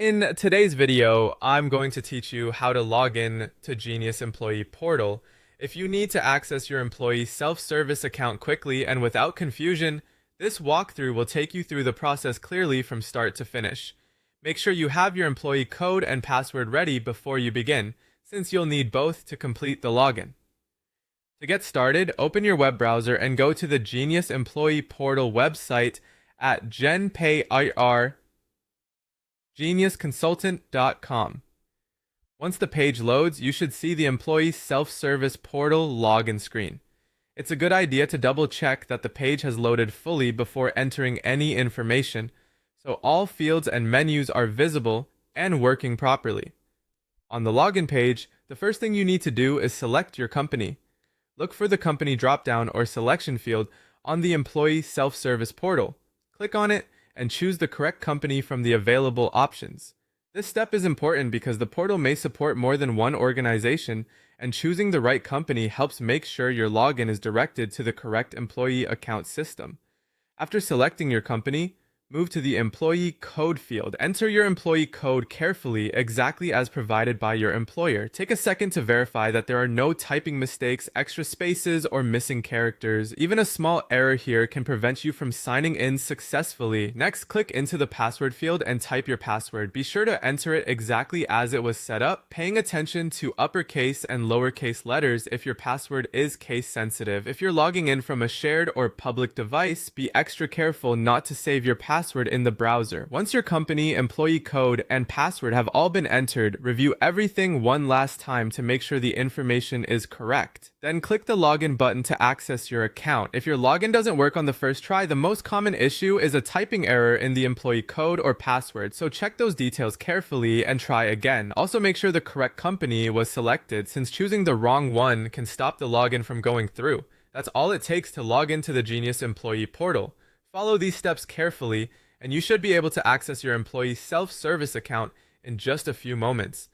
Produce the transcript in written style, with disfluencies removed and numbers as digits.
In today's video, I'm going to teach you how to log in to Genius Employee Portal. If you need to access your employee self-service account quickly and without confusion, this walkthrough will take you through the process clearly from start to finish. Make sure you have your employee code and password ready before you begin, since you'll need both to complete the login. To get started, open your web browser and go to the Genius Employee Portal website at geniusconsultant.com. Once the page loads, you should see the Employee Self-Service Portal login screen. It's a good idea to double check that the page has loaded fully before entering any information, so all fields and menus are visible and working properly. On the login page, the first thing you need to do is select your company. Look for the company dropdown or selection field on the Employee Self-Service Portal. Click on it and choose the correct company from the available options. This step is important because the portal may support more than one organization, and choosing the right company helps make sure your login is directed to the correct employee account system. After selecting your company, move to the employee code field. Enter your employee code carefully, exactly as provided by your employer. Take a second to verify that there are no typing mistakes, extra spaces, or missing characters. Even a small error here can prevent you from signing in successfully. Next, click into the password field and type your password. Be sure to enter it exactly as it was set up, paying attention to uppercase and lowercase letters if your password is case sensitive. If you're logging in from a shared or public device, be extra careful not to save your password in the browser. Once your company, employee code, and password have all been entered, review everything one last time to make sure the information is correct. Then click the login button to access your account. If your login doesn't work on the first try, the most common issue is a typing error in the employee code or password, so check those details carefully and try again. Also make sure the correct company was selected, since choosing the wrong one can stop the login from going through. That's all it takes to log into the Genius Employee Portal. Follow these steps carefully, and you should be able to access your employee self-service account in just a few moments.